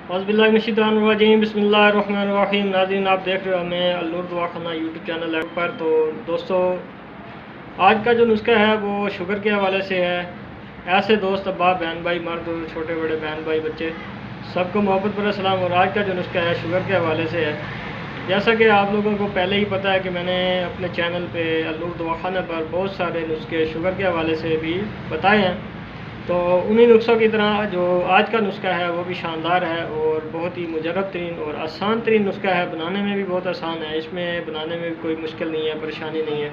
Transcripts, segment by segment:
औज़ुबिल्लाहिमिनश्शैतानिर्रजीम बिस्मिल्लाहिर्रहमानिर्रहीम। नाज़रीन, आप देख रहे हो हमें अल-नूर दवाखाना यूट्यूब चैनल पर। तो दोस्तों, आज का जो नुस्खा है वो शुगर के हवाले से है। ऐसे दोस्त, अब्बा, बहन भाई, मर्द, छोटे बड़े, बहन भाई, बच्चे, सबको मोहब्बत भरा सलाम। और आज का जो नुस्खा है शुगर के हवाले से है। जैसा कि आप लोगों को पहले ही पता है कि मैंने अपने चैनल पे अल-नूर दवाखाना पर बहुत सारे नुस्खे शुगर के हवाले से भी बताए हैं। तो उन्हीं नुस्खों की तरह जो आज का नुस्खा है वो भी शानदार है और बहुत ही मुजरब तरीन और आसान तरीन नुस्खा है। बनाने में भी बहुत आसान है, इसमें बनाने में भी कोई मुश्किल नहीं है, परेशानी नहीं है।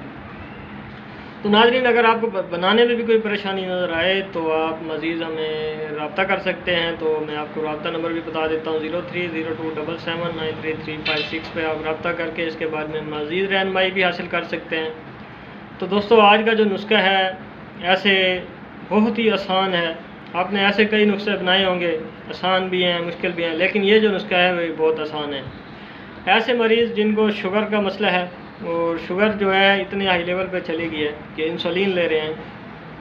तो नाज़रीन, अगर आपको बनाने में भी कोई परेशानी नज़र आए तो आप मज़ीद हमें रब्ता कर सकते हैं। तो मैं आपको रब्ता नंबर भी बता देता हूँ, 0302779335 पे आप रब्ता करके इसके बाद में मज़ीद रहनुमाई भी हासिल कर सकते हैं। तो दोस्तों, आज का जो नुस्खा है ऐसे बहुत ही आसान है। आपने ऐसे कई नुस्खे बनाए होंगे, आसान भी हैं, मुश्किल भी हैं, लेकिन ये जो नुस्खा है वही बहुत आसान है। ऐसे मरीज़ जिनको शुगर का मसला है और शुगर जो है इतने हाई लेवल पे चली गई है कि इंसुलिन ले रहे हैं,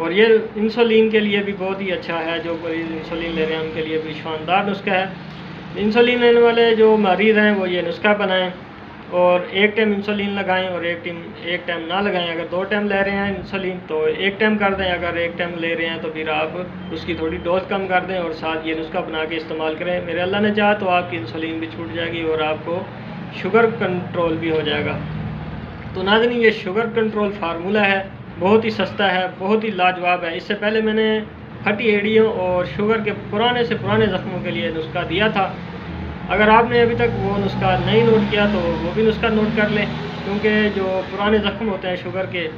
और ये इंसुलिन के लिए भी बहुत ही अच्छा है। जो मरीज़ इंसुलिन ले रहे हैं उनके लिए भी शानदार नुस्खा है। इंसुलिन लेने वाले जो मरीज़ हैं वो ये नुस्खा बनाएं और एक टाइम इंसुलिन लगाएं और एक टाइम ना लगाएं। अगर 2 टाइम ले रहे हैं इंसुलिन तो एक टाइम कर दें, अगर एक टाइम ले रहे हैं तो फिर आप उसकी थोड़ी डोज कम कर दें और साथ ये नुस्खा बना के इस्तेमाल करें। मेरे अल्लाह ने चाहा तो आपकी इंसुलिन भी छूट जाएगी और आपको शुगर कंट्रोल भी हो जाएगा। तो नाज़रीन, ये शुगर कंट्रोल फार्मूला है, बहुत ही सस्ता है, बहुत ही लाजवाब है। इससे पहले मैंने फटी एड़ियों और शुगर के पुराने से पुराने ज़ख्मों के लिए नुस्खा दिया था। अगर आपने अभी तक वो नुस्खा नहीं नोट किया तो वो भी नुस्खा नोट कर लें, क्योंकि जो पुराने ज़ख्म होते हैं शुगर के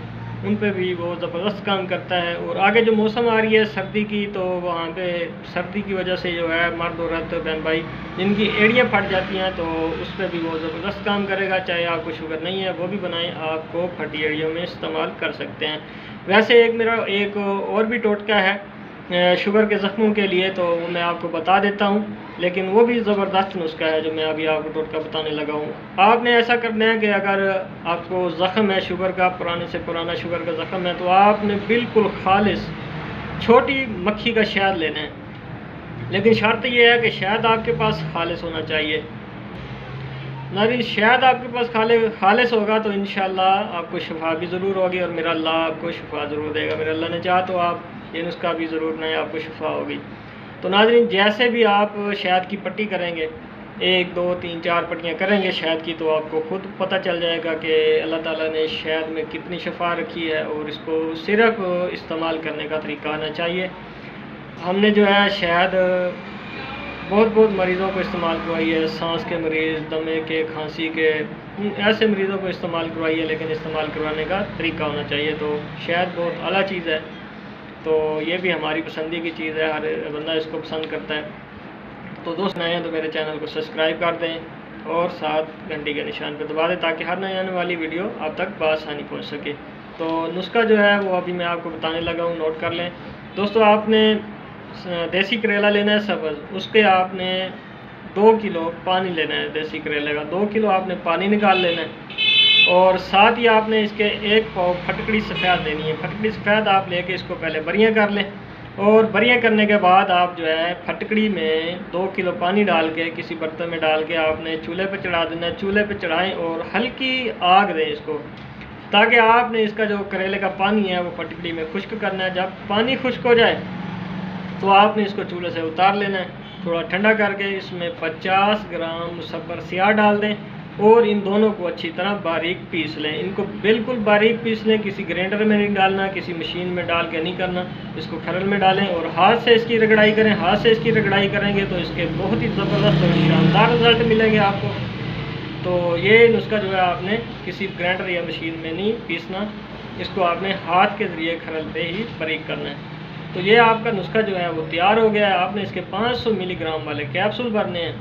उन पे भी वो ज़बरदस्त काम करता है। और आगे जो मौसम आ रही है सर्दी की, तो वहाँ पे सर्दी की वजह से जो है मर्द औरत बहन भाई जिनकी एड़ियाँ फट जाती हैं तो उस पर भी वो ज़बरदस्त काम करेगा। चाहे आपको शुगर नहीं है वो भी बनाएं, आपको फटी एड़ियों में इस्तेमाल कर सकते हैं। वैसे मेरा एक और भी टोटका है शुगर के ज़ख्मों के लिए, तो वो मैं आपको बता देता हूँ, लेकिन वो भी ज़बरदस्त नुस्खा है जो मैं अभी आपको टोटका बताने लगा हूँ। आपने ऐसा करना है कि अगर आपको ज़ख्म है शुगर का, पुराने से पुराना शुगर का ज़ख्म है, तो आपने बिल्कुल खालिस छोटी मक्खी का शहद लेना है। लेकिन शर्त यह है कि शहद आपके पास खालिस होना चाहिए। नारी शहद आपके पास खालिस होगा तो इंशाल्लाह आपको शिफा भी ज़रूर होगी और मेरा अल्लाह आपको शिफा ज़रूर देगा। मेरा अल्लाह ने चाहा तो आप ये नुस्खा भी ज़रूर बनाएं, आपको शिफा होगी। तो नाज़रीन, जैसे भी आप शहद की पट्टी करेंगे, 1 2 3 4 पट्टियाँ करेंगे शहद की, तो आपको खुद पता चल जाएगा कि अल्लाह ताला ने शहद में कितनी शिफा रखी है और इसको सिर्फ इस्तेमाल करने का तरीका आना चाहिए। हमने जो है शहद बहुत मरीज़ों को इस्तेमाल करवाई है, सांस के मरीज़, दमे के, खांसी के, ऐसे मरीज़ों को इस्तेमाल करवाई है, लेकिन इस्तेमाल करवाने का तरीका होना चाहिए। तो शहद बहुत आला चीज़ है, तो ये भी हमारी पसंदी की चीज़ है, हर बंदा इसको पसंद करता है। तो दोस्त नए हैं तो मेरे चैनल को सब्सक्राइब कर दें और साथ घंटी के निशान पर दबा दें ताकि हर नई आने वाली वीडियो आप तक बआसानी पहुँच सके। तो नुस्खा जो है वो अभी मैं आपको बताने लगा हूँ, नोट कर लें। दोस्तों, आपने देसी करेला लेना है सब्ज़, उसके आपने 2 किलो पानी लेना है। देसी करेले का 2 किलो आपने पानी निकाल लेना है और साथ ही आपने इसके 1 पाव फटकड़ी सफ़ेद लेनी है। फटकड़ी सफ़ेद आप लेके इसको पहले बरियाँ कर लें और बरियाँ करने के बाद आप जो है फटकड़ी में 2 किलो पानी डाल के किसी बर्तन में डाल के आपने चूल्हे पे चढ़ा देना है। चूल्हे पे चढ़ाएं और हल्की आग दें इसको, ताकि आपने इसका जो करेले का पानी है वो फटकड़ी में खुश्क करना है। जब पानी खुश्क हो जाए तो आपने इसको चूल्हे से उतार लेना है। थोड़ा ठंडा करके इसमें 50 ग्राम मुसब्बर स्याह डाल दें और इन दोनों को अच्छी तरह बारीक पीस लें। इनको बिल्कुल बारीक पीस लें, किसी ग्राइंडर में नहीं डालना, किसी मशीन में डाल के नहीं करना। इसको खरल में डालें और हाथ से इसकी रगड़ाई करें। हाथ से इसकी रगड़ाई करेंगे तो इसके बहुत ही ज़बरदस्त और शानदार रिज़ल्ट मिलेंगे आपको। तो ये नुस्खा जो है आपने किसी ग्राइंडर या मशीन में नहीं पीसना, इसको आपने हाथ के ज़रिए खरल पे ही बारीक करना है। तो ये आपका नुस्खा जो है वो तैयार हो गया है। आपने इसके 500 मिलीग्राम वाले कैप्सूल भरने हैं।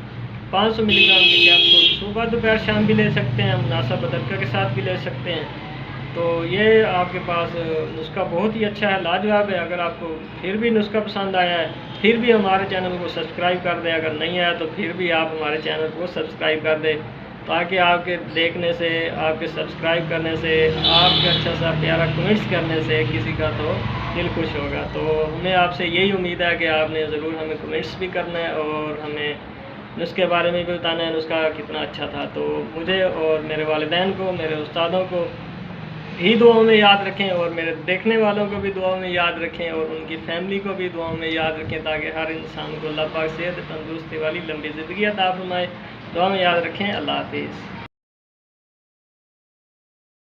500 मिलीग्राम के कैप्सूल सुबह दोपहर शाम भी ले सकते हैं, मुनासिब अदरक के साथ भी ले सकते हैं। तो ये आपके पास नुस्खा बहुत ही अच्छा है, लाजवाब है। अगर आपको फिर भी नुस्खा पसंद आया है, फिर भी हमारे चैनल को सब्सक्राइब कर दें। अगर नहीं आया तो फिर भी आप हमारे चैनल को सब्सक्राइब कर दें, ताकि आपके देखने से, आपके सब्सक्राइब करने से, आपके अच्छा सा प्यारा कमेंट्स करने से किसी का तो दिल खुश होगा। तो हमें आपसे यही उम्मीद है कि आपने ज़रूर हमें कमेंट्स भी करना है और हमें नुस्खे बारे में भी बताना है, नुस्खा कितना अच्छा था। तो मुझे और मेरे वालिदैन को, मेरे उस्तादों को भी दुआओं में याद रखें और मेरे देखने वालों को भी दुआओं में याद रखें और उनकी फैमिली को भी दुआओं में याद रखें, ताकि हर इंसान को अल्लाह पाक सेहत तंदुरुस्ती वाली लंबी ज़िंदगी अता फरमाए। दुआ में याद रखें। अल्लाह हाफिज़।